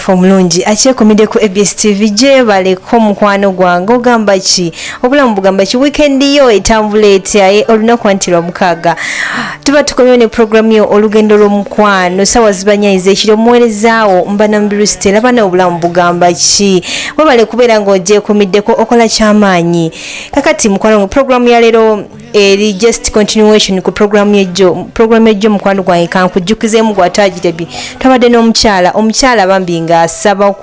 omuntu omulungi akyekomidde ku ABS TV gyebaleko mukwano gwange ogamba ki obulamu bugamba ki weekend yo etambula etya olunaku anti lwamukaaga tuba tukomyewo ne programu yo olugendo lw'omukwano sawa zibanyayiza ekiro omuweerezaawo mbanambiru Stella bana obulamu bugamba ki webale kubeera ng'ogyekomiddeko okola kyamaanyi kakati mukwano programu ya leero eri just continuation ku programu yejjo mukwano gwange kankujjukizeemu gwatagirebi twabadde n'omukyala bambi ng'asaba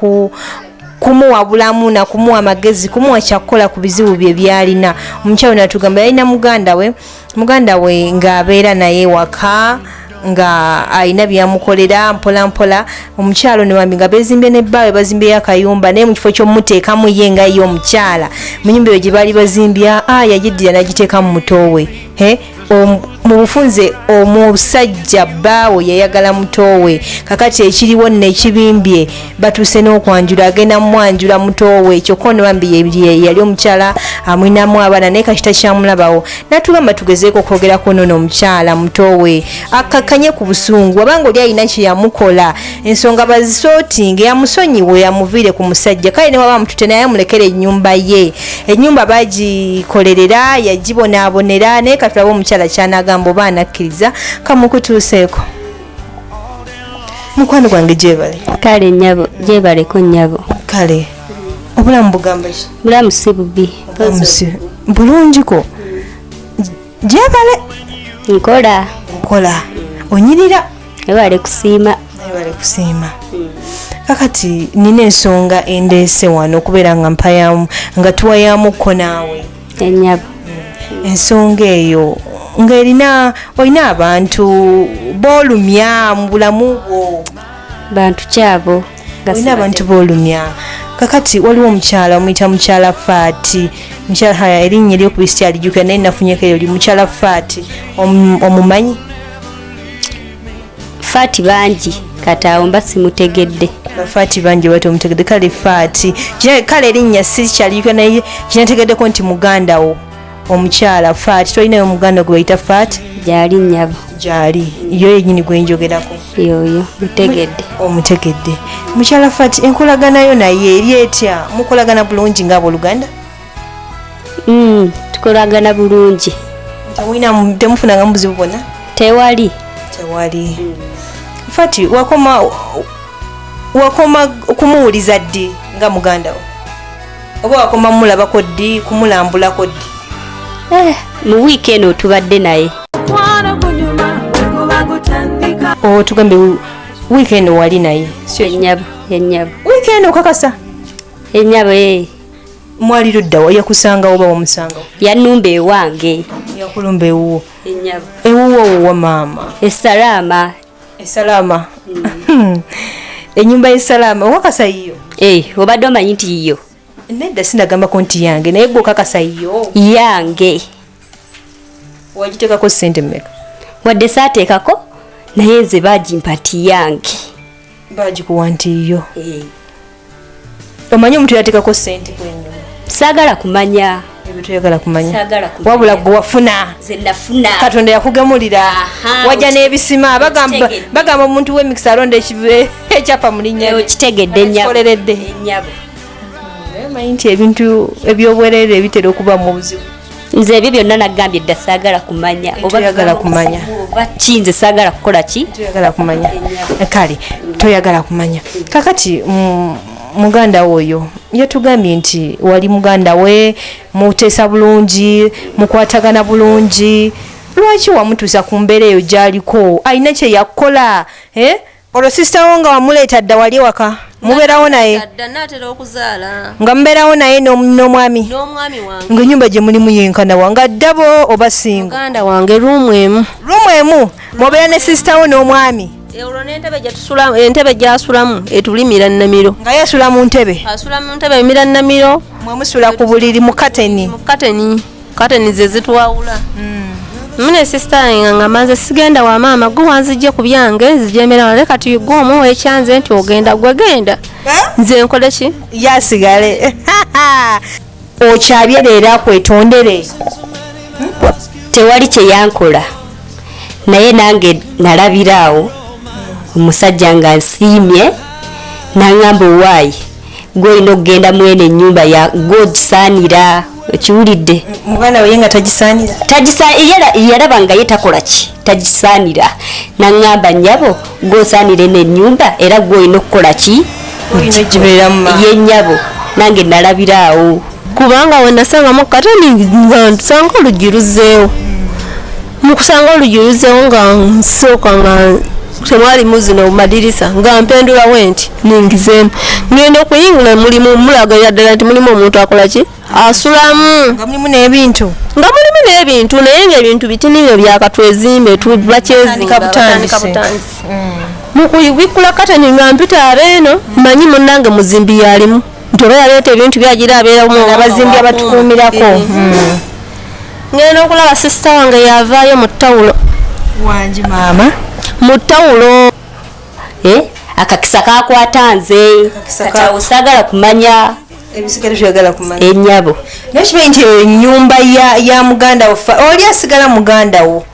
kumuwa bulamu na kumuwa amagezi kumuwa kyakukola ku bizibu bye byalina omukyala natugamba yalina muganda we ng'abeera naye waka nga ayina byamukolera mpola omukyalo ne bambi nga bezimbye nebbaawe bazimbyeyo akayumba naye mu kifo ky'omuteekamu ye nga ye omukyala mu nyumba eyo gye baali bazimbya yagiddira n'agiteeka mu mutowe mu bufunze omusajja bbaawe yayagala mutowe kakati ekiriwo nekibimbye batuuse n'okwanjula agenda mwanjula mutowe kyokka ne bambi yali omukyala amwinamu abaana naye kakita kyamulabawo natugamba tugezeeko okwogerako noono omukyala mutowe akakanye ku busungu abanga oli alina kyeyamukola ensonga bazisootinga yamusonyiwe yamuviire ku musajja kale ne waba mutute naye amulekera ennyumba ye ennyumba bagikolerera yagibonaabonera naye katulaba omukyala kyanagamba oba anakkiriza kamukutuuseeko mukwano gwange gyebale kale nnyabo gyebaleko nnyabo kale obulamu bugamba ki bulamu si bubi bulungiko gyebale nkola onyirira ebale kusiima kakati nina ensonga endeese wano okubeera nga mpayamu nga tuwayamukko naawe ennyabo ensonga eyo nga olina abantu boolumya mu bulamu bwo bantu kyabo olina abantu boolumya kakati waliwo omukyala omuyita mukyala Faati mukyala erinnya eryokubisi kyalijjukira naye nafunyeko eyo oli mukyala Faati omumanyi Faati bangi kati awo mba simutegedde Faati bangi bati omutegedde kale Faati kale erinnya si kyalijjukira naye kinategeddeko nti mugandawo omukyala Faati tolinayo muganda gwe bayita Faati gyali nnyabo gyali yo yennyini gwenjogerako yoyo omutegedde mukyala Faati enkolaganayo naye eri etya mukolagana bulungi ng'abooluganda tukolagana bulungi temufunanga mu buzibu bwonna tewali Faati wakoma okumuwuliza ddi nga mugandawo oba wakoma mulabako ddi kumulambulako ddi mu wiiki eno tubadde naye tugambe wiiki eno wali naye ennyabo wiiki eno kakasa ennyabo mwali luddawo yakusangawo oba wamusangawo yanumba ewange yakulumba ewuwo ennyabo ewuwo maama esalaama ennyumba y'esalaama owakasa yiyo obadde omanyi nti yiyo nedda sinagambako nti yange naye gwe okakasa yiyo yange wagiteekako ssente mmeka wadde saateekako naye nze baagimpa nti yange baagikuwa nti yiyo omanyi omuntu yateekako ssente kwennyuma saagala kumanya ebyo toyagala kumanya wabula gwe wafuna Katonda yakugemulira wajja n'ebisima bagamba omuntu w'emikisa alonda ekyapa mu linnya kitegedde nnyabo manyi nti ebintu ebyobwereere ebitera okuba mu buzibu nze ebyo byonna nagambye dda saagala kumanya toyagala kumanya oba ki nze saagala kukola ki toyagala kumanya kale toyagala kumanya kakati muganda oyo yatugambye nti wali muganda we muteesa bulungi mukwatagana bulungi lwaki wamutuusa ku mbeera eyo gy'aliko alina kye yakola olwo sisitawo nga wamuleeta dda wali ewaka mubeerawo naye nga mubeerawo naye n'omwami nga ennyumba gye mulimu yenkanawa nga ddabo oba singa muganda wange ruumu emu mubeera ne sisitawo n'omwami olwo entebe gy'asulamu etulimira nnamiro nga yasula mu ntebe emira nnamiro mwe musula ku buliri mu kateni ze zitwawula mune sisita nga manze sigenda wa maama gwe wanzijje ku byange nzijemera leka tuyigwe omu ekyanze nti ogenda genda nze nkole ki yasigale okyabye leero akwetondere tewali kye yankola naye nange nalabiraawo omusajja nga nsiimye nangamba owaayi gwolina okugenda mwene ennyumba ya gogisaanira okiwulidde. Muganda we nga tagisaanira yalaba nga ye takola ki tagisaanira nangamba nnyabo gwosaanire n'ennyumba era gwolina okukola ki ye nnyabo nange nalabiraawo kubanga we nasangamu katani nga nsanga oluggi luzzeewo mu kusanga oluggi luzzeewo nga nsooka nga temwalimu zino madirisa nga mpendulawo nti ningizeemu ngenda okuyingula mulimu mulaga ddala nti mulimu omuntu akola ki asulamu nga mulimu n'ebintu naye ng'ebintu bitini byo byakatwezimbe bakyezinga mukubikkula katani nga mpita abeeno mmanyi munnange muzimbi yalimu nti oba yaleeta ebintu byagira abeeramu abazimbi abatukuumirako. ngenda okulaba sisita wange yavaayo mu ttawulo wangi maama mu ttawulo akakisa kakwata nze kati osagala kumanya ebisigala byagala kumanya ennyabo nakimanyi nti ennyumba ya muganda wo oli asigala muganda wo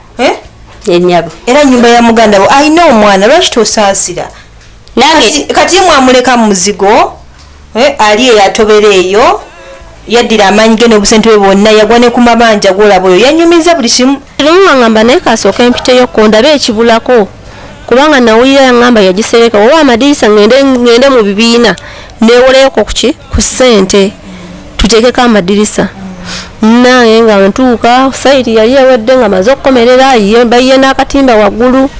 ennyabo era ennyumba ya muganda wo alina omwana lwaki tosaasira nange kati mwamuleka mu muzigo ali eyatobera eyo yaddira amaanyi ge n'obusente bwe bwonna yagwa ne ku mabanja gwolaba oyo yanyumiza buli kimu. lumu ngamba naye kasooka empiteyo kondabe ekibulako kubanga nawulira yaŋŋamba yagisereka oba amadirisa ngende mu bibiina neewoleyoko ku ssente tuteekeko amadirisa nange nga ntuuka sayiti yali ewedde nga maze okukomerera bayiye n'akatimba waggulu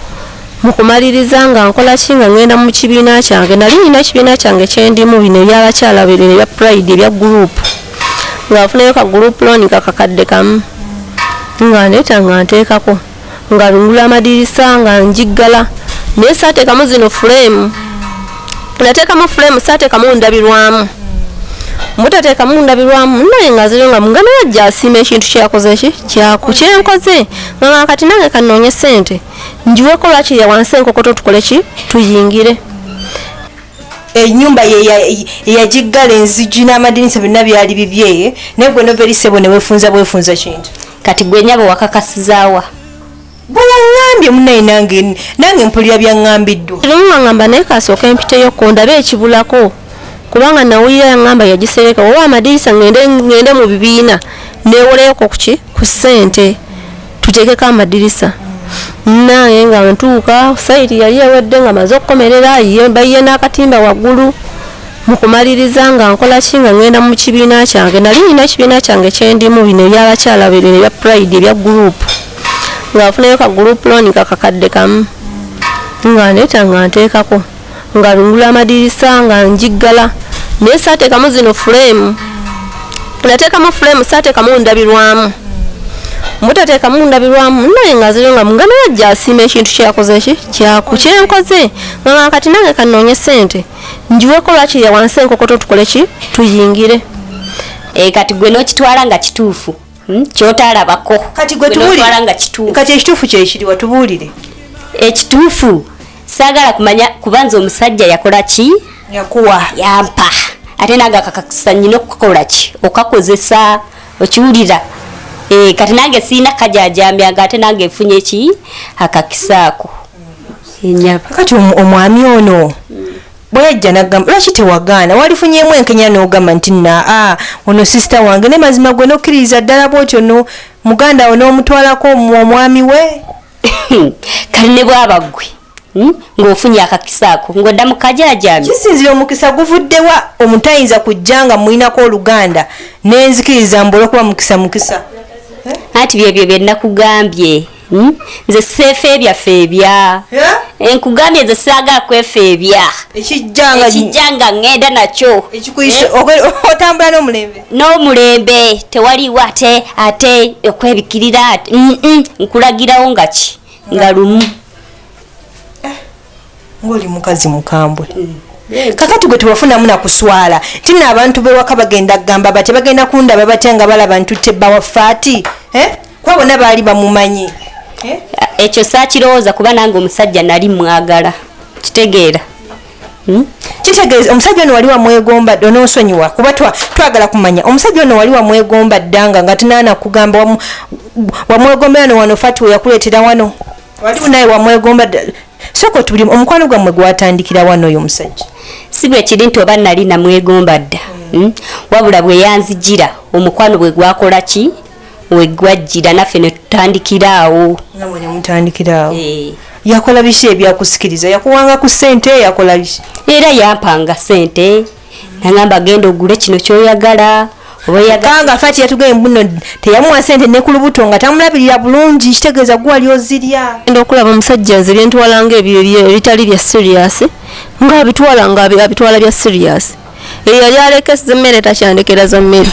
mu kumaliriza nga nkola ki nga ngenda mu kibiina kyange nali nina ekibiina kyange kyendimu bino ebyabakyala bino ebya pride ebya gurupu nga nfunayo ka gurupu looni kakakadde kamu nga ndeeta nga nteekako nga ngula amadirisa nga njiggala naye saateekamu zino fulemu nateekamu fulemu saateekamu ndabirwamu mutateekamu ndabirwamu naye nga ziro nga muganda yajja asiima ekintu kyakoze ki kyenkoze nga kati nange kanoonye ssente njiweko lwaki ya wansi enkokoto tukole ki tuyingire. Ennyumba yagiggala enzigi n'amadinisa byonna byali bibye naye gwe noverisebo ne weefunza kintu kati gwe nnyabo wakakasizaawa bwe yaŋŋambye munaye nange mpulira byaŋŋambiddwa. lumu ngamba naye kasooka empiteyo kondabe ekibulako kubanga nawulira yaŋŋamba yagisereka oba amadirisa ngende mu bibiina neewoleyoko ku ssente tuteekeko amadirisa nange nga ntuuka sayiti yali ewedde nga maze okukomerera bayiye n'akatimba waggulu mu kumaliriza nga nkola ki nga ngenda mu kibiina kyange nali nina ekibiina kyange kyendimu bino ebyabakyala bino ebya pride ebya gurupu nga nfunayo ka gurupu looni kakakadde kamu nga ndeeta nga nteekako nga ngula amadirisa nga njiggala naye saateekamu zino fulemu nateekamu fulemu saateekamu ndabirwamu mutateekamu ndabirwamu naye nga ziro nga muganda yajja asiima ekintu kyakoze ki kyenkoze nga kati nange kanoonye ssente njiweko lwaki ya wansi enkokoto tukole ki tuyingire. kati gwe n'okitwala nga kituufu kyotalabako kati gwe tubuulire nga kituufu kati ekituufu kyekiri watubuulire ekituufu saagala kumanya kubanza omusajja yakola ki yakuwa yampa ate nange akakakisa nnyina okukola ki okakozesa okiwulira kati nange siina kajajambyanga ate nange nfunye ki akakisaako enyaba kati omwami ono bweyajja nagamba lwaki tewagaana walifunyemu enkenya n'ogamba nti ono sisita wange ne mazima gwe nokkiririza ddala bwotyo no muganda wo n'omutwalako omwami we kale ne bwaba ggwe ng'ofunye akakisaako ng'odda mu kajajambi kisinzira omukisa guvuddewa omuntu ayinza kujja nga mulinako oluganda n'enzikiriza mbu olwokuba mukisa anti byebyo bye nakugambye nze seefeebyaffe ebya nkugambye nze saagala kwefeebya ekijjanga ngenda nakyo otambula n'omulembe tewaliwo ate okwebikirira nkulagirawo nga ki nga lumu ng'oli mukazi mukambwe kakati gwe tewafunamu nakuswala tina abantu bewaka bagenda kugamba batya bagenda kundaba batya nga balaba ntutte bawaffaati kuba bonna baali bamumanyi ekyo saakirowooza kuba nange omusajja nali mwagala kitegeera kitegeeza omusajja ono wali wamwegomba onoosonyiwa kuba twagala kumanya omusajja ono wali wamwegomba ddanga nga tinaana kugamba wamwegombera no wano fati we yakuleetera wano wali naye wamwegomba soko tuli omukwano gwammwe gwatandikira wano oyo omusajja si bwe kiri nti oba nali namwegomba dda wabula bwe yanzijira omukwano bwe gwakola ki we gwajjira naffe ne tutandikiraawo namwe ne mutandikiraawo yakola biki ebyakusikiriza yakuwanga ku ssente yakola biki era yampanga ssente nagamba genda ogule kino kyoyagala kanga fati yatugeye mbuno teyamuwa ssente ne ku lubuto nga tamulabirira bulungi kitegeeza gwali ozirya enda okulaba omusajja nze byentwalanga ebyo ebitali bya serious nga abitwala bya serious eyo yali alekesa emmere takyandekera za mmere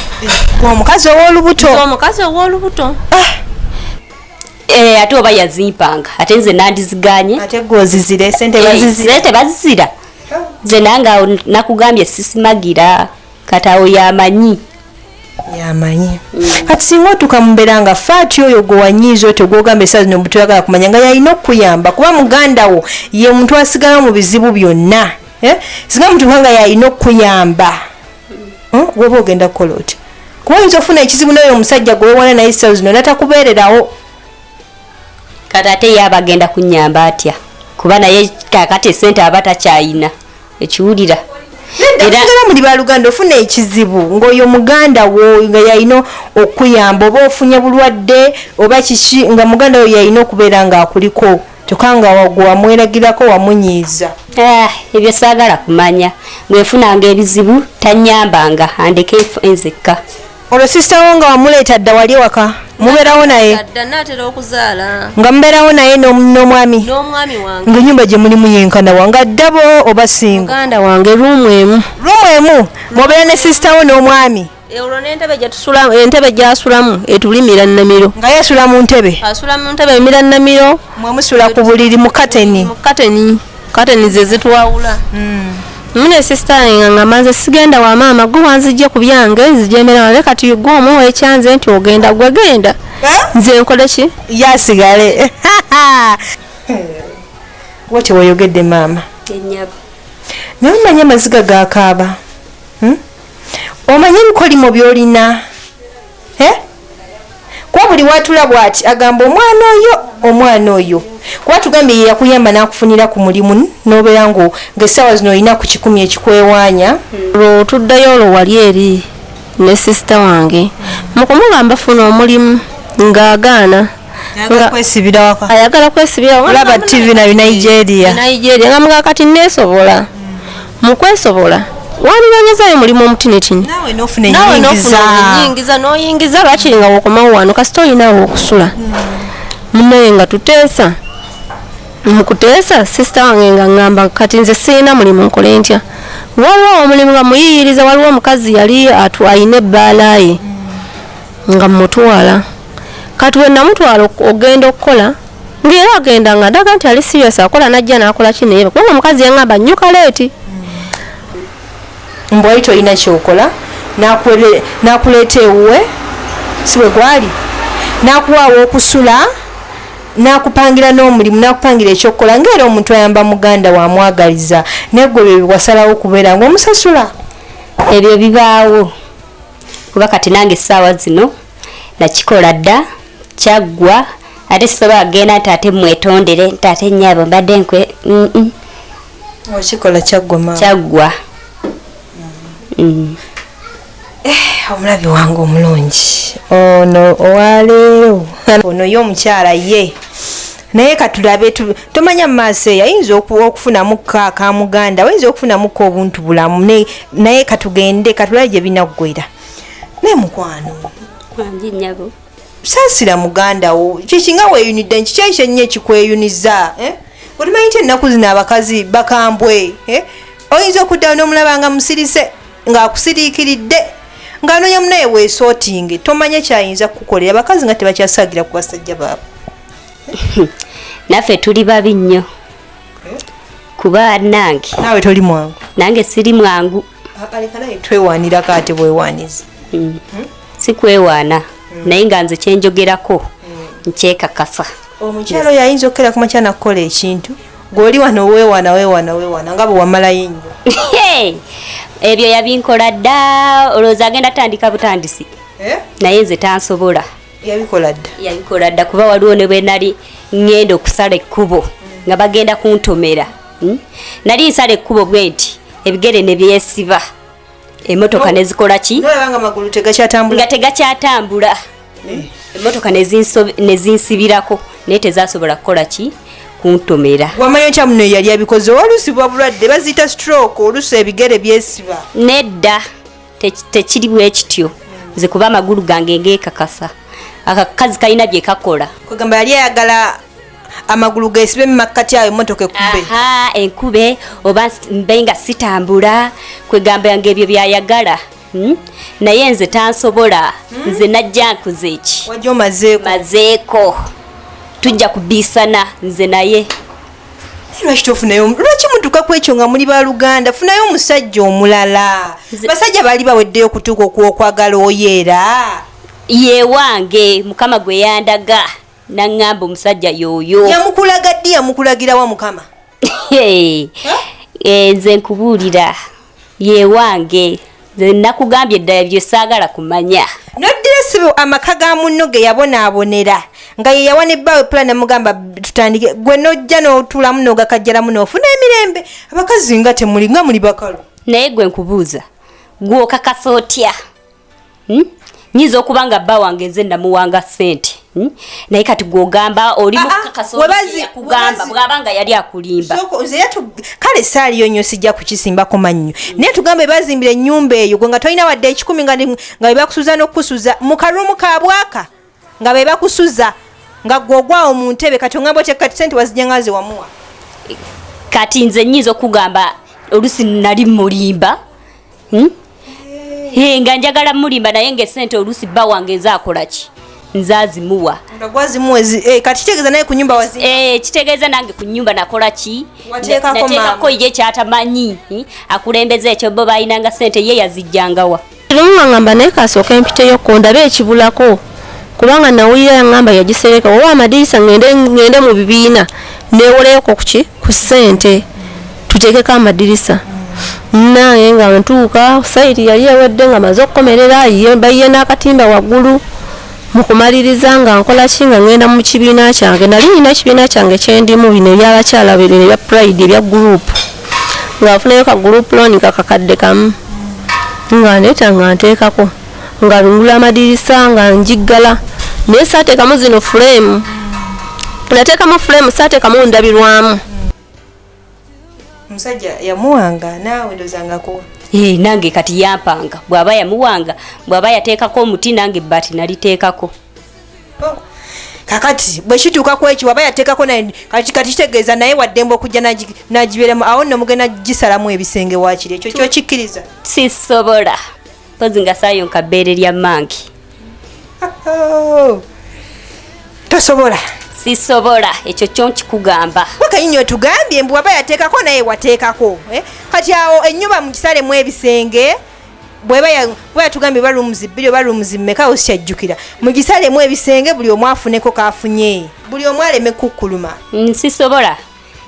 omukazi ow'olubuto ate oba yazimpanga ate nze nandiziganye ate gozizire ssente bazizira nze nanga nakugambye sisimagira katawo yamanyi kati singa otuuka mubeera nga faati oyo gwe wanyiiza otyo gwogamba esaazi nobuto oyagala kumanya nga yalina okukuyamba kuba muganda wo ye muntu asigala mu bizibu byonna singa mutuuka nga yalina okukuyamba weba ogenda kukola otya kuba oyinza ofuna ekizibu nayo omusajja gwe wewana naye esaazi zino natakubeererawo kati ate ye abagenda kunyamba atya kuba naye kakati esente aba takyayina ekiwulira era muli baluganda ofuna ekizibu ng'oyo muganda wo nga yalina okuyamba oba ofunye bulwadde oba kiki nga muganda wo yalina okubeera ng'akuliko kyokka nga wamweragirako wamunyiiza ebyo saagala kumanya bwefunanga ebizibu tanyambanga andeke enzekka olwo sisita wo nga wamuleeta dda wali waka mubeerawo naye nga mubeerawo naye n'omwami ng'ennyumba gye mulimu yenkana wanga ddabo oba singa muganda wange ruumu emu mubeera ne sisita wo n'omwami olwo n'entebe gy'asulamu etulimira nnamiro nga yeesula mu ntebe asula mu ntebe emira nnamiro mwemusula ku buliri mu kateni ze zitwawula mune sisita nga ngamanze sigenda wa maama gwe wanzijje ku byange nzijemera wale kati gwe omuwa ekyanze nti ogenda gwe genda nze nkole ki yasigale wati wayogedde maama naye omanyi amaziga gakaaba omanyi ebikolimo byolina kuba buli watula bwati agamba omwana oyo kuba tugambye ye yakuyamba n'akufunira ku mulimu n'obeera ng'essaawa zino olina ku 10 ekikwewaanya olwo tuddayo olwo wali eri ne sisita wange mu kumugamba funa omulimu ng'agaana ayagala kwesibira olaba tv nayo Nigeria nga mugaa kati neesobola mu kwesobola wandibonyezayo mulimu omutinitini nawe n'ofuna ennyingiza n'oyingiza lwakiri nga wokomawo wano kasita olinawo okusula munaye nga tuteesa mukuteesa sisita wange nga ngamba kati nze sirina mulimu nkole ntya waliwo omulimu nga muyiyiriza waliwo omukazi yali ayina ebbaala ye nga mutwala kati we namutwala ogenda okukola ng'era agenda nga ndaga nti ali serious akola najja n'akola kineye kubanga omukazi yangamba nnyuka leeti mbwali tolina kyokola nakuleeta ewuwe si bwe gwali nakuwaawo okusula nakupangira n'omulimu nakupangira ekyokukola ng'era omuntu ayamba muganda wamwagaliza naye gwe bye wasalawo okubeera ng'omusasula ebyo bibaawo kuba kati nange essaawa zino nakikola dda kyaggwa ate sisobola agenda nti ate mwetondere nti ate nnyabo mbadde nkwe okikola kyaggwa maama kyaggwa omulabi wange omulungi ono owaleero ono ye omukyala ye naye katulabe tomanya mu maaso eyo ayinza okufunamu ka muganda ayinza okufunamuko obuntu bulamu naye katugende katulabe gye binaggwera naye mukwano nyabo saasira muganda wo kikinga weeyunidde nkikyo kyennya ekikweyuniza otimanyi nti ennaku zino abakazi bakambwe oyinza okuddayo n'omulaba nga musirise ng'akusiriikiridde ng'anoonya munaye weesootinge tomanye kyayinza kukukolera abakazi nga tebakyasagira ku basajja baabwe naffe tuli babi nnyo kuba nange naawe toli mwangu nange siri mwangu aleka naye twewaanirako ate bwewaaniza si kwewaana naye nga nze kyenjogerako nkyekakasa omukyalo oyo ayinza okukera ku makya nakukola ekintu gw'oli wano weewaana nga bwe wamalayo ennyo ebyo yabinkola dda olowooza agenda tandika butandisi naye nze tansobola yabikola dda kuba waliwo ne bwe nali ngenda okusala ekkubo nga bagenda kuntomera nali nsala ekkubo bwe nti ebigere ne byesiba emotoka nezikola ki nolabanga magulu tegakyatambula nga tegakyatambula emotoka nezinsibirako naye tezasobola kukola ki kuntomera. Wamanya otya muno yali abikoze oluusi bwa bulwadde baziyita stroke oluusi ebigere byesiba nedda tekiri bwe kityo nze kuba amagulu gange ngeekakasa akakazi kalina bye kakola kwegamba yali ayagala amagulu gesibe mu makkati ayo emmotoka ekube enkube oba mbe nga sitambula kwegamba yange ebyo byayagala naye nze tansobola nze najja nkuze eki wajja omazeeko tujja kubisana nze naye lwaki tofunayo lwaki mutuuka ku ekyo nga muli baluganda funayo omusajja omulala basajja bali baweddeyo okutuuka okwagala oyeera yewange mukama gwe yandaga naŋŋamba omusajja yooyo yamukulaga ddi yamukulagira wa mukama nze nkubuulira yewange nze nakugambye eddala byo saagala kumanya noddiresibo amaka ga munno ge yabonaabonera nga ye yawa ne bbaawe pula namugamba tutandike gwe nojja n'otuulamu n'ogakajjalamu n'ofuna emirembe abakazi nga temuli nga muli bakalu naye gwe nkubuuza gw'okakasa otya nyiza okuba nga bba wange nze namuwanga ssente naye kati gw'ogamba oli mukakasa yakugamba bw'abanga yali akulimba kale saaliyo nnyo sijja kukisimbako mannyo naye tugambe bazimbira ennyumba eyo gwe nga tolina wadde ekikumi nga be bakusuza n'okukusuza mu kalumu ka bwaka nga be bakusuza nga gw'ogwawo mu ntebe kati ongamba otya kati sente wazijja nga zewamuwa kati nze nyiza okugamba olusi nali mulimba nga njagala mulimba naye ng'esente olusi bba wange nzaakolaki nzazimuwa kati kitegeeza naye ku nyumba kitegeeza nange ku nyumba nakola ki nateekako ye kyatamanyi akulembeza ekyo bo balinanga sente ye yazijjangawa lumu ngamba naye kasooka empiteyo kondabe ekibulako kubanga nawulira yaŋŋamba yagisereka oba amadirisa ngende mu bibiina neewoleyoko ku ssente tuteekeko amadirisa nange nga ntuuka saiti yali ewedde nga maze okukomerera bayiye n'akatimba waggulu mukumaliriza nga nkola ki nga ngenda mu kibiina kyange nali nina ekibiina kyange kyendimu bino ebyabakyala bino ebya pride ebya gurupu ngaafunayo ka gurupu looni kakakadde kamu nga ndeeta nga nteekako nga lungula amadirisa nga njiggala naye saateekamu zino fulemu nateekamu fulemu saateekamu ndabirwamu omusajja yamuwanga naawe ndozangako nange kati yampanga bw'aba yamuwanga bw'aba yateekako omuti nange ebbati naliteekako kakati bwe kituuka ku ekyo waba yateekako kati kitegeeza naye waddembe okujja nagibeeramu awo nno mugenda gisalamu ebisenge waakiri ekyo kyokikkiriza sisobola mpozi nga saayo nkabbeere lya mangi tosobola sisobola ekyo kyo nkikugamba wakayinyo otugambye mbwe waba yateekako naye wateekako kati awo ennyumba mu kisalemu ebisenge bweba yatugambye balumuzi bbiri oba lumuzi mmeka osikyajjukira mu gisalemu ebisenge buli omu afuneko kafunye buli omu aleme kukkuluma sisobola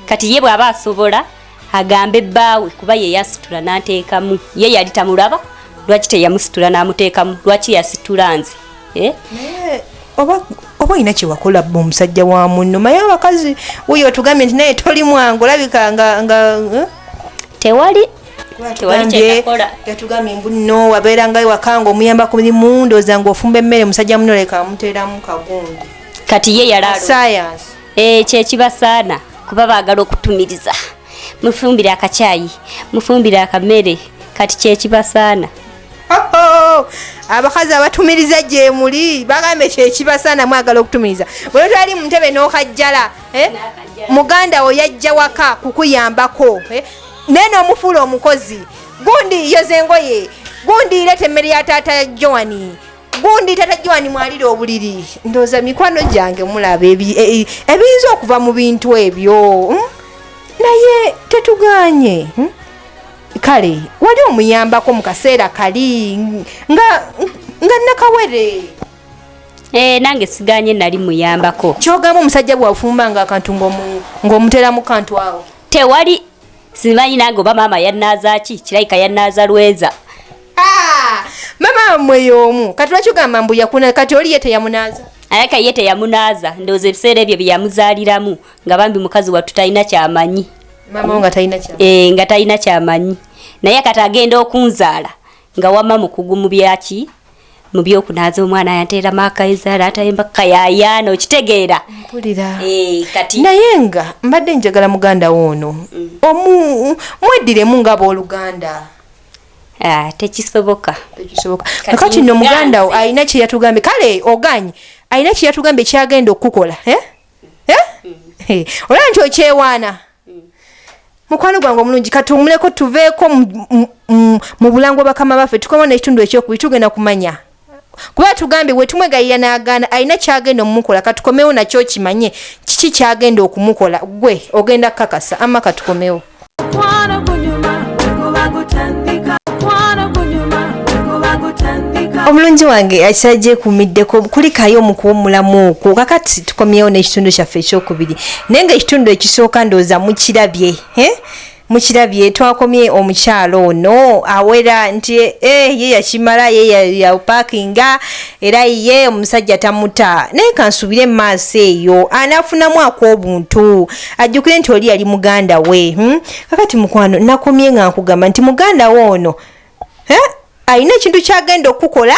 kati ye bw'aba asobola agambe bbaawe kuba ye yasitula n'anteekamu ye yali tamulaba lwaki teyamusitula n'amuteekamu lwaki yasitula nze oba olina kyewakola bba omusajja wa munno maye abakazi wuyo otugambye nti naye toli mwangu olabika nga tewali yatugambye mbu nno wabeeranga ewaka nga omuyamba ku mirimu ndooza ng'ofumba emmere musajja muno leka amuteeramu kagundi kati ye yalaalo sayansi kyekibasaana kuba baagala okutumiriza mufumbire akacyayi mufumbire akamere kati kyekibasaana abakazi abatumiriza gye muli bagambe kyekibasaana mwagala okutumiriza bwe twali mu ntebe n'okajjala muganda wo yajja waka kukuyambako naye n'omufuula omukozi gundi yoza engoye gundi leeta emmere ya taata Joani gundi taata Joani mwalira obuliri ndooza mikwano gyange mulaba ebiyinza okuva mu bintu ebyo naye tetuganye kale wali omuyambako mu kaseera kali nga nakawere nange siganye nali muyambako kyogamba omusajja bwafumba nga akantu ng'omutera mu kantu awo tewali simanyi nange oba maama yannaaza ki kirayika yannaaza lweza mama mmwe y'omu kati lwakigamba mbu yakuna kati oli ye teyamunaaza ayaka ye teyamunaaza ndowooza ebiseera ebyo bye yamuzaaliramu nga bambi mukazi wattu talina kyamanyi mama nga talina nga talina kyamanyi naye kati agenda okunzaala nga wama mukugu mu byaki mu byokunaaza omwana yanteera maakayizaala atayemba kayayana okitegeera mpulira kati naye nga mbadde njagala muganda woono mweddiremu nga abooluganda tekisoboka kakati nno muganda wo alina kye yatugambye kale oganye alina kye yatugambye kyagenda okukola olaba nti okyewaana mukwano gwange omulungi katumuleko tuveeko mu bulango bakama baffe tukomawo n'ekitundu ekyokubiri tugenda kumanya kuba tugambye bwe tumwegayirira n'agaana alina kyagenda omumukola katukomewo nakyo kimanye kiki kyagenda okumukola gwe ogenda kukakasa ama katukomewo omulungi wange akirajje kumiddeko kulikayo mukuwumulamu okwo kakati tukomyewo n'ekitundu kyaffe ekyokubiri naye nga ekitundu ekisooka ndowooza mukirabye twakomye omukyalo ono awera nti ye yakimala ye yapaakinga era ye omusajja tamuta naye kansubire mu maaso eyo anaafunamu ak'obuntu ajjukire nti oli yali muganda we kakati mukwano nakomye nga nkugamba nti muganda we ono alina ekintu kyagenda okukola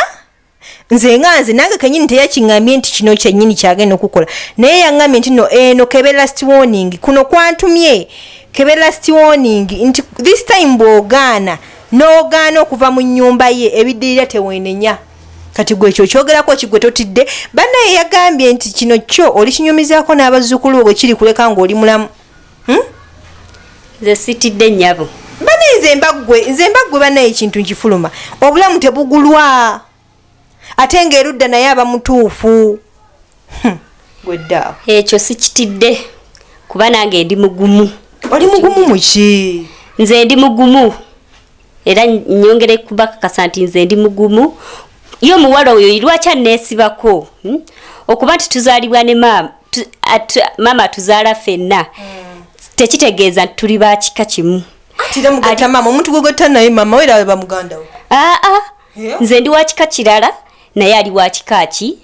nze nange kenyini teyakiŋŋambye nti kino kyennyini kyagenda okukola naye yaŋŋambye nti eno kebe last warning kuno kwantumye kebe last warning nti this time bw'ogaana n'ogaana okuva mu nnyumba ye ebiddirira teweenenya kati gwe ekyo kyogerako kigwe totidde bannaye yagambye nti kino kyo olikinyumizaako n'abazzukulu bwe kiri kuleka ng'oli mulamu nze sitidde nnyabo banaye nze mbaggwe bannaye ekintu nkifuluma obulamu tebugulwa ate ng'erudda naye aba mutuufu gweddaawo ekyo sikitidde kuba nange ndi mugumu oli mugumu muki nze ndi mugumu era nyongere kubakakasa nti nze ndi mugumu ye omuwala oyo lwaki anneesibako okuba nti tuzaalibwa ne maama tuzaala ffenna tekitegeeza nti tuli bakika kimu tira mugata maama omuntu gwegwetta naye maama wera bamuganda we nze ndi wakika kirala naye ali wakika ki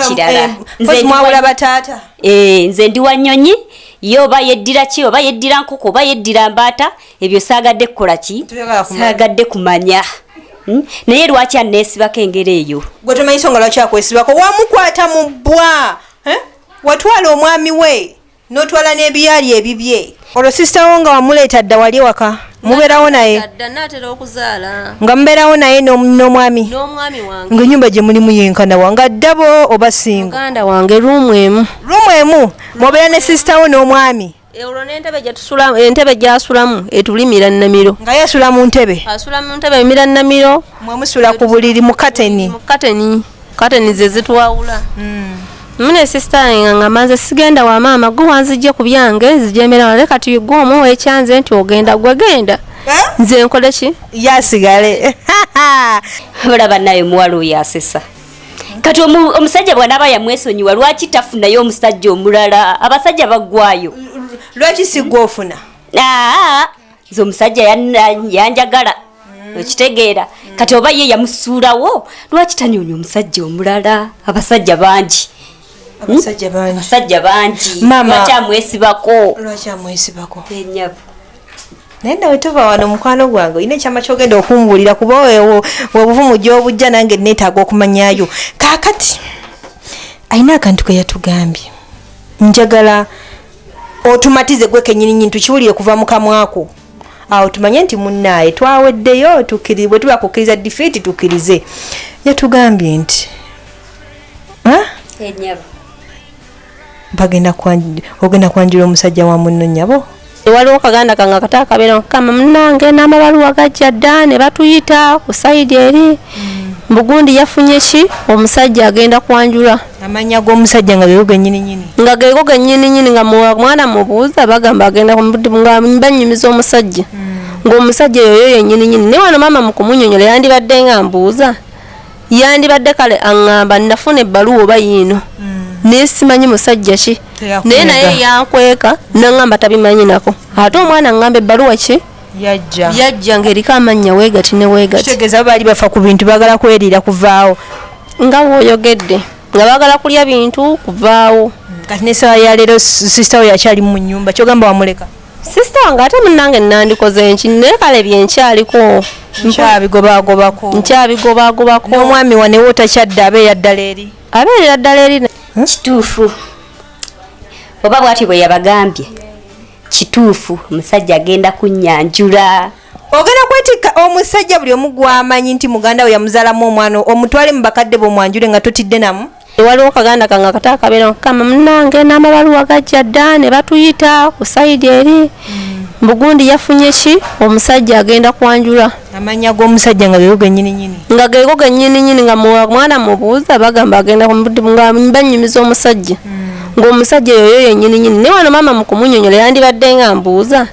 kirala mwawula bataata nze ndi wanyonyi ye oba yeddira ki oba yeddira nkoko oba yeddira mbaata ebyo saagadde kukola ki saagadde kumanya naye lwaki anneesibako engeri eyo gwe tomanyi songa lwaki akwesibako wamukwata mu bbwa watwala omwami we n'otwala n'ebiyaali ebibye olwo sisita wo nga wamuleeta dda wali waka mubeerawo naye nga mubeerawo naye n'omwami ng'ennyumba gye mulimu yenkana wanga ddabo oba singa muganda wange ruumu emu mubeera ne sisita wo n'omwami olwo n'entebe gy'asulamu etulimira nnamiro nga ye asula mu ntebe emira nnamiro mwe musula ku buliri mu kateni ze zitwawula mune sisita nga ngamanze sigenda wa maama gwe wanzijje ku byange zijemera leka tuyigwe omu wekyanze nti ogenda gwegenda nze nkole ki yasigale olaba naye omuwala oyo asesa kati omusajja bw'anaaba yamwesonyiwa lwaki tafunayo omusajja omulala abasajja baggwayo lwaki sigwa ofuna nze omusajja yanjagala okitegeera kati oba ye yamusuulawo lwaki tanyonya omusajja omulala abasajja bangi abasajja bangi lwaki amwesibako enyabo naye nawe tova wano mukwano gwange olina ekyama kyogenda okumbuulira kuba webuvumu gy'obujja nange neetaaga okumanyayo kaakati alina akantu ke yatugambye njagala otumatize gwe kenyininyini tukiwulire kuva mu kamwako awo tumanye nti munnaaye twaweddeyo bwe tuba kukkiriza difeeti tukkirize yatugambye nti enyabo ogenda kwanjula omusajja wa munno nnyabo waliwo kaganda kange akataakabeera kama munange n'amabaluwa gajja dda ne batuyita ku sayidi eri Bugundi yafunye ki omusajja agenda kwanjula amanya g'omusajja nga geego gennyininyini nga mwana mubuuza bagamba agenda nga banyumiza omusajja ng'omusajja yoyo yennyininyini ne wano maama mu kumunyonyola yandibadde nga mbuuza yandibadde kale aŋŋamba nafuna ebbaluwa oba yiino nesimanyi musajja ki naye yankweka naŋŋamba tabimanyi nako ate omwana aŋŋamba ebbaluwa ki yajja ng'eriko amannya weegati ne weegati kitegeeza baali bafa ku bintu baagala kweriira kuvaawo nga bw'oyogedde nga baagala kulya bintu kuvaawo kati n'essaawa ya leero sisita we yakyali mu nnyumba kyogamba wamuleka Sister wange ate munnange nandikoze enki naye kale byenkyaliko nkyabigobagobako n'omwami wanewo takyadde abeera ddala eri kituufu oba bwati bwe yabagambye kituufu omusajja agenda kunnyanjula. ogenda kwetikka omusajja buli omu gwamanyi nti muganda we yamuzaalamu omwana omutwale mu bakadde bomwanjule nga totidde namu. waliwo kaganda kange akata akabeera kama munnange n'amabaluwa gajja dda ne batuyita ku sayidi eri Bugundi yafunye ki omusajja agenda kwanjula. Amanya g'omusajja nga geego gennyini nga geego gennyini nga mwana mubuuza bagamba agenda nga banyumiza omusajja ng'omusajja yoyo yennyini ne wano maama mu kumunyonyola yandibadde nga mbuuza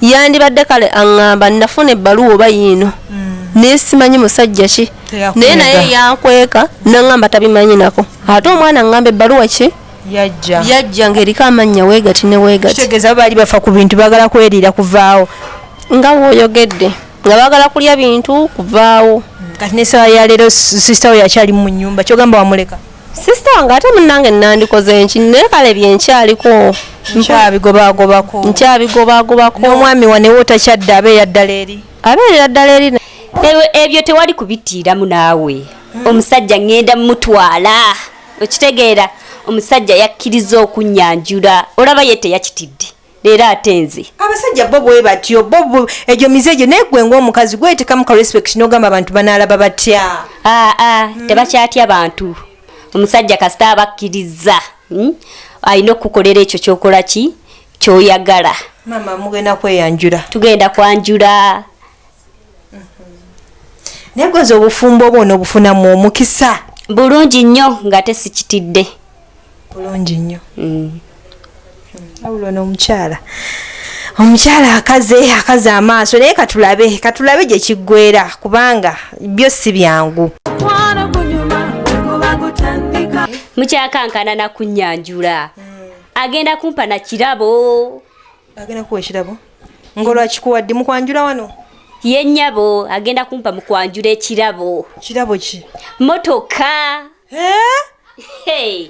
yandibadde kale aŋŋamba nafuna ebbaluwa oba yiino naye simanyi musajja ki naye yankweka naŋŋamba tabimanyi nako ate omwana aŋŋamba ebbaluwa ki yajja ng'eriko amannya weegati ne weegati. Kitegeeza baali bafa ku bintu baagala kweriira kuvaawo nga bw'oyogedde nga baagala kulya bintu kuvaawo. Kati n'essaawa ya leero sisita we yakyali mu nnyumba kyogamba wamuleka. Sisita wange ate munnange nandikoze enki naye kale byenkyaliko nkyabigobagobako n'omwami wanewo takyadde abeera ddala eri ebyo tewali kubittiiramu naawe. Omusajja ngenda mutwala okitegeera omusajja yakkiriza okunnyanjula olaba ye teyakitidde leero ate nze abasajja bo bwe batyo bo egyo mize egyo naye gwe ng'omukazi gwetekamu ka respect n'ogamba abantu banaalaba batya. Tebakyatya bantu. Omusajja kasita abakkiriza alina okukolera ekyo kyokola ki kyoyagala. Mama mugenda kweyanjula. Tugenda kwanjula. Naye gwoza obufumbo obwo n'obufunamu omukisa. Bulungi nnyo nga tesikitidde. Bulungi nnyo. Awulo n'omukyala akaze amaaso naye katulabe gye kiggwera kubanga byo si byangu. Mukyakankana na kunnyanjula. Agenda kumpa na kirabo. Agenda kuwa ekirabo? Ng'olwakikuwadde mu kwanjula wano? Ye nnyabo agenda kumpa mu kwanjula ekirabo. Kirabo ki? Motoka.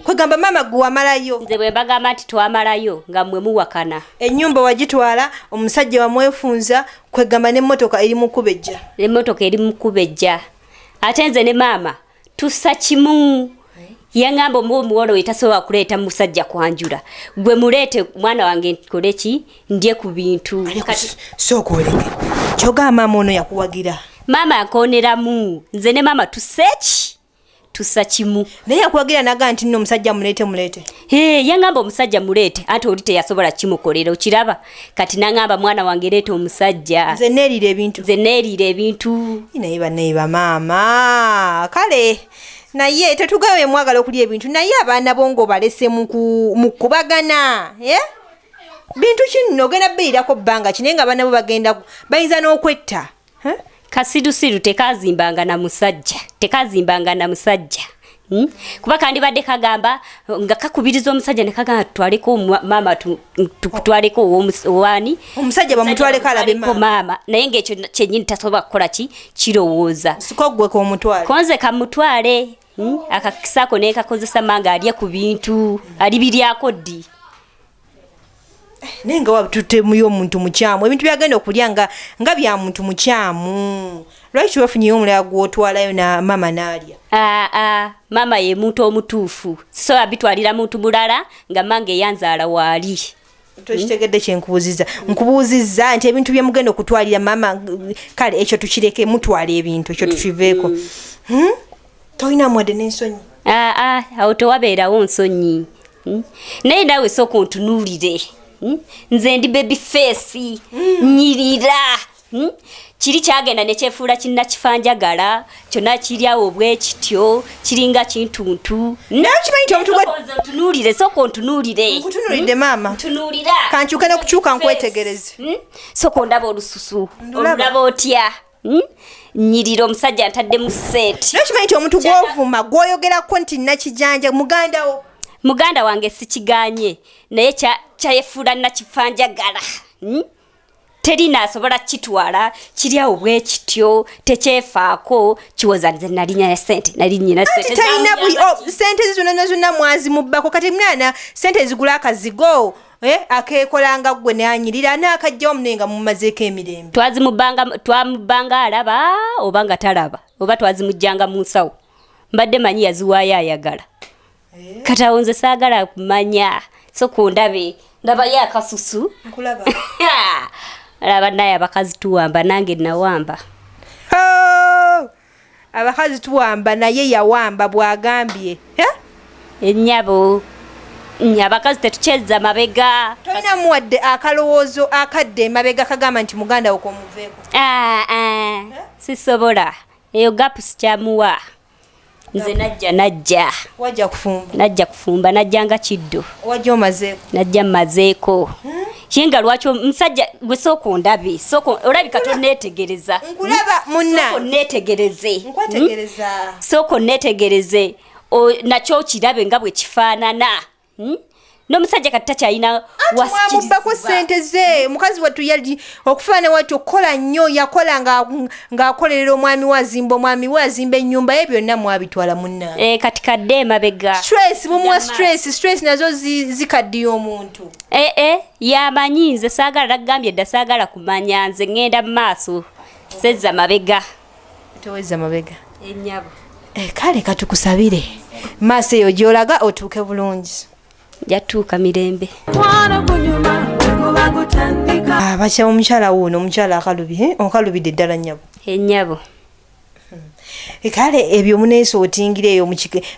Kwegamba maama gwe wamalayo. Nze bwe mbagamba nti twamalayo nga mmwe muwakana. Ennyumba wagitwala omusajja wamwefunza kwegamba n'emmotoka eri mu kubejja. Emmotoka eri mu kubejja. Ate nze ne maama tussa kimu. Yangamba omuwolo we tasobola kuleeta musajja kwanjula. Gwe muleete mwana wange nkole ki ndye ku bintu. Sooka oleke. Kyogamba maama ono yakuwagira. Maama yakooneramu. Nze ne maama tussa kimu. Naye yakuwagira naga nti nno omusajja muleete. Yangamba omusajja muleete ate oli teyasobola kimukolera okiraba. Kati nangamba mwana wange leeta omusajja. Nze neeriira ebintu. Naye maama. Kale. Naye tetugawe mwagala okulya ebintu naye abaana bongo balese mu kubagana bintu kino ogenda beerako bbanga kine nga abaana bo bagenda bayinza n'okwetta kasirusiru tekazimbanga na musajja kuba kandi badde kagamba nga kakubiriza omusajja ne kagamba tutwaleko maama tutwaleko owani omusajja bamutwaleko alabe maama naye ng'ekyo kyennyini tasobola kukola kirowooza sikogwe komutwale konze kamutwale akakisako naye kakozesa manga alye ku bintu alibiryako ddi naye nga watutemuyo omuntu mukyamu ebintu byagenda okulya nga bya muntu mukyamu lwaki wafunyeyo omulala gw'otwalayo na maama n'alya. Maama ye muntu omutuufu so abitwalira muntu mulala nga mange eyanzaala waali. Tokitegedde nkubuuzizza nti ebintu bye mugenda okutwalira maama kale ekyo tukireke mutwala ebintu ekyo tukiveeko. Tolina mwadde n'ensonyi. Awo tewabeerawo nsonyi. Naye naawe sooka ontunuulire. Nze ndi baby face nyirira. Kiri kyagenda ne kyefuula kinna kifanjagala kyonna kiryawo bwe kityo kiringa kintuntu. Naye kimanyi nti omuntu ontunuulire sooka ontunuulire. Nkutunuulidde maama. Ntunuulira. Kankyuke n'okukyuka nkwetegereze. Sooka ondaba olususu. Olulaba otya. Nyirira omusajja ntadde mu seeti. Naye kimanyi nti omuntu gw'ovuma gw'oyogerako nti nakijanja muganda wange sikiganye naye kyayefuula nakifanjagala. terina asobola kitwala kirya obwe kityo tekyefaako kiwoza nze nalinya sente nalinyina sente taina sente zonna mwazi mubbako kati mwana sente zigula akazigo akekolanga gwe nanyirira nakajja omunenga mumazeeko emirembe twamubanga alaba oba nga talaba oba twazimujjanga mu nsawo mbadde manyi yaziwaayo ayagala kati awo nze saagala kumanya so kundabe ndabayo akasusu alaba naye abakazi tuwamba nange nawamba abakazi tuwamba naye yawamba bwagambye ennyabo abakazi tetukyeza mabega tolina muwadde akalowoozo akadde emabega kagamba nti muganda wo komuveeko sisobola eyo gapu sikyamuwa nze najja najja kufumba najjanga kiddo wajja omazeeko najja mmazeeko kinga lwaki omusajja gwe sooka ondabe olabika toneetegereza nkulaba munna sooka oneetegereze nakyo kirabe nga bwe kifaanana n'omusajja kati takyalina wamubbako sente ze mukazi wattu yali okufaana wattu okukola nnyo yakola ng'akolerera omwami wazimba ennyumba ye byonna mwabitwala munna kati kadde emabega mumuwa stress nazo zikaddiya omuntu yamanyi nze saagala nagambye dda saagala kumanya nze ŋŋenda mu maaso sezza mabega towezza mabega ennyabo kale katukusabire maaso eyo gy'olaga otuuke bulungi jatuuka mirembe bakya omukyala wuuno omukyala okalubidde ddala nnyabo ennyabo kale ebyo muneeso otingira eyo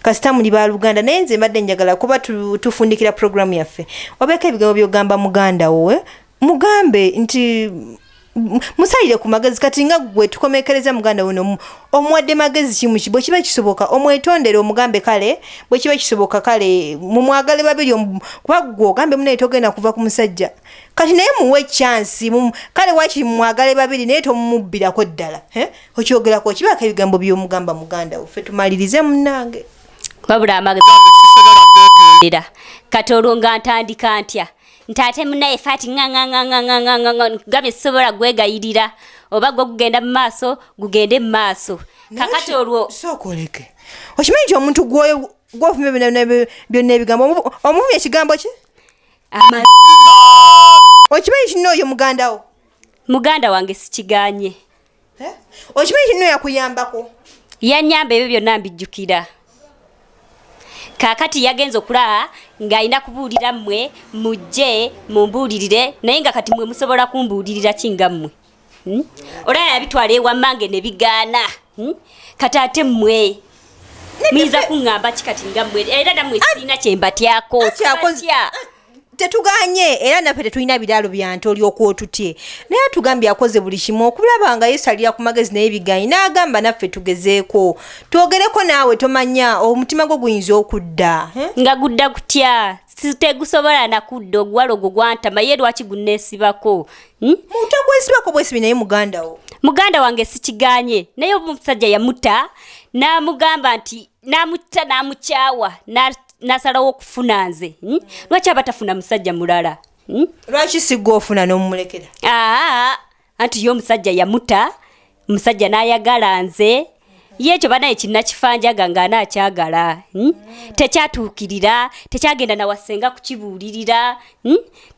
kasita muli baluganda naye nze mbadde njagala kuba tufundikira programu yaffe obeeko ebigambo byogamba muganda wo mugambe nti musalire ku magezi kati nga gwe tukomekereza muganda wuno omuwadde magezi kimuki bwe kiba kisoboka omwetondere omugambe kale bwe kiba kisoboka kale mumwagale babiri kuba gwe ogambe munaye togenda kuva ku musajja kati naye muwe chansi kale wakiri mumwagale babiri naye tomumubbirako ddala okyogerako kibaako ebigambo by'omugamba muganda wo ffe tumalirize munnange wabula amagezi sisobola getondera kati olwo nga ntandika ntya ntate munaye fati gabe sisobola gwegayirira oba gwe gugenda mu maaso gugende mu maaso kakati olwo sookoleke okimanyi nti omuntu gwofumye byonna ebigambo omuvumya ekigambo ki okimanyi kino oyo muganda wange sikiganye okimanyi kino yakuyambako yanyamba ebyo byonna mbijjukira kakati yagenza okulaba ng'alina kubuulira mmwe mujje mumbuulirire naye nga kati mwe musobola kumbuulirira kinga mmwe olaba yabitwala ewammange ne bigaana kati ate mmwe muyinza kuŋŋamba ki kati nga mmwe era nammwe sirina kye mbatyako tetuganye era naffe tetulina biraalo byante olyoka otutye naye atugambye akoze buli kimu okulaba nga yeesalira ku magezi naye biganye n'agamba naffe tugezeeko twogereko naawe tomanya omutima gwo guyinza okudda nga gudda kutya tegusobola nakudda ogwala ogwo gwantama ye lwaki gunneesibako mutagwesibako bwesibi naye muganda wange sikiganye naye omusajja yamutta n'amugamba nti n'amutta n'amukyawa nasalawo okufuna nze lwaki aba tafuna musajja mulala lwaki sigga ofuna n'omumulekera anti ye omusajja yamuta omusajja n'ayagala nze ye ekyo banaye kinnakifanjaga ng'anaakyagala tekyatuukirira tekyagenda nawasenga kukibuulirira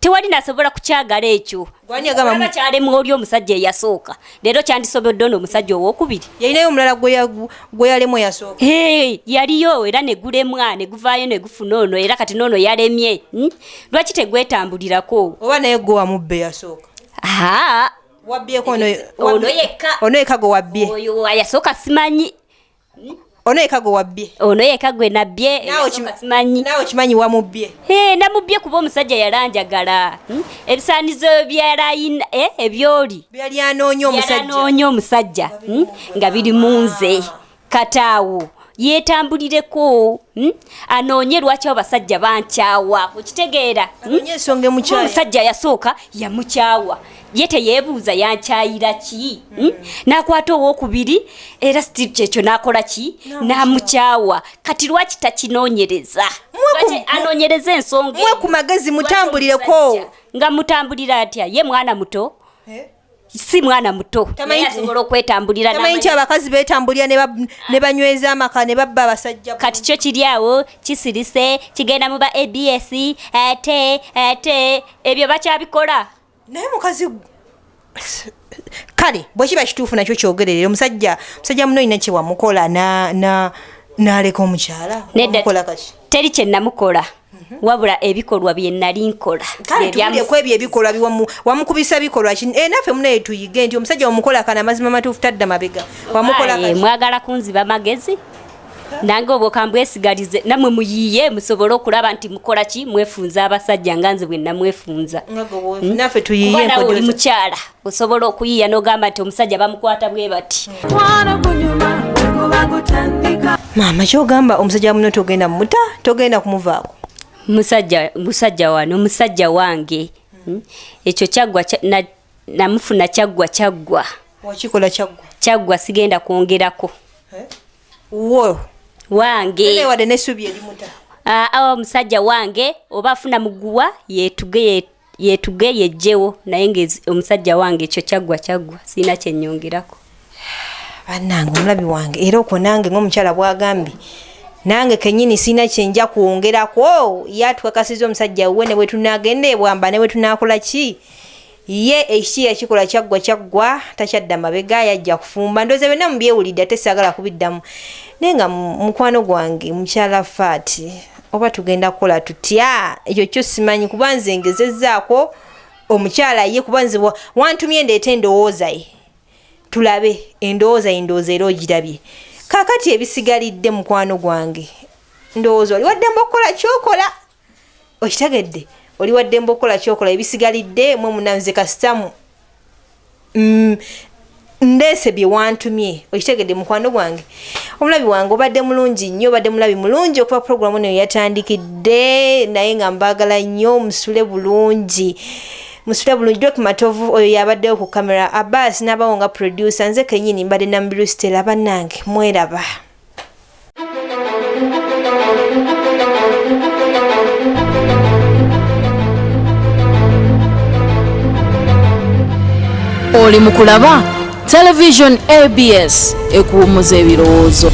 tewali nasobola kukyagala ekyo aba kyalemu oli omusajja eyasooka leero kyandisobodde ono omusajja owookubiri yalinayo omulala gwe yalemu eyasooka yaliyo era negulemwa neguvaayo negufuna ono era kati noono yalemye lwaki tegwetambulirako oba naye gwe wamubbe eyasooka wabbyeko ono yekka gwe wabbye oyo ayasooka simanyi ono yekka gwe wabbye ono yekka gwe nabbye eyasooka simanyi naawe kimanyi wamubbye namubbye kuba omusajja yalanjagala ebisaanizo byalayina ebyoli byali anoonya omusajja nga biri mu nze kataawo yeetambulireko anoonye lwaki abasajja bankyawa okitegeera ensonga emukyawa omusajja yasooka yamukyawa ye teyeebuuza yankyayira ki n'akwata owookubiri era sitiru kyekyo n'akola ki n'amukyawa kati lwaki takinoonyereza anoonyereza ensonga mwe ku magezi mutambulireko nga mutambulira atya ye mwana muto si mwana muto naye asobola okwetambulira tamanyi nti abakazi beetambulira ne banyweza amaka ne babba abasajja kati kyo kiri awo kisirise kigenda mu ba ABS ate ebyo bakyabikola naye mukazi kale bwe kiba kituufu nakyo kyogerere omusajja muno ina kye wamukola n'aleka omukyala wamukola kaki teri kye namukola wabula ebikolwa bye nali nkola ku ebyo ebikolwa wamukubisa bikolwa naffe munaye tuyige nti omusajja wamukola kana amazima matuufu tadda mabega wamukola kaki mwagala kunziba magezi nange obwo kambwesigalize namwe muyiye musobole okulaba nti mukola ki mwefunza abasajja nga nze bwe namwefunza naffe tuyiye oli mukyala osobola okuyiya n'ogamba nti omusajja bamukwata bwe bati maama kyogamba omusajja muno togenda mumuta togenda kumuvaako musajja wano musajja wange ekyo kyaggwa namufuna kyaggwa wakikola kyaggwa sigenda kwongerako wo wange wadde n'essubi erimuta omusajja wange oba afuna muguwa yetuge yejjewo naye nga omusajja wange ekyo kyaggwa sirina kyennyongerako bannange omulabi wange era okwo nange ng'omukyala bwagambye nange kenyini sina kyenja kwongerako yatukakasiza omusajja we ne bwe tunagenda ebwamba ne bwe tunakola ki ye ekiti yakikola kyaggwa takyadda mabega yajja kufumba ndooza byonna mubyewulidde ate saagala kubiddamu naye nga mukwano gwange mukyala Faati oba tugenda kukola tutya ekyo kyo simanyi kuba nze ngezezzaako omukyala ye kuba nze wantumye ndeeta endowooza ye tulabe endowooza era ogirabye kakati ebisigalidde mukwano gwange ndowooza oli wadde mbokola kyokola okitegedde oli wadde mbokola kyokola ebisigalidde mwe munanze kasitamu ndeese bye wantumye okitegedde mukwano gwange omulabi wange obadde mulungi nnyo obadde mulabi mulungi okuba puroguramu eno yatandikidde naye nga mbaagala nnyo musule bulungi Dok Matovu oyo yabaddewo ku kamera Abbas n'abawo nga producer nze kenyini mbadde Nambiru Stella bannange mweraba oli mu kulaba television ABS ekuwummuza ebirowoozo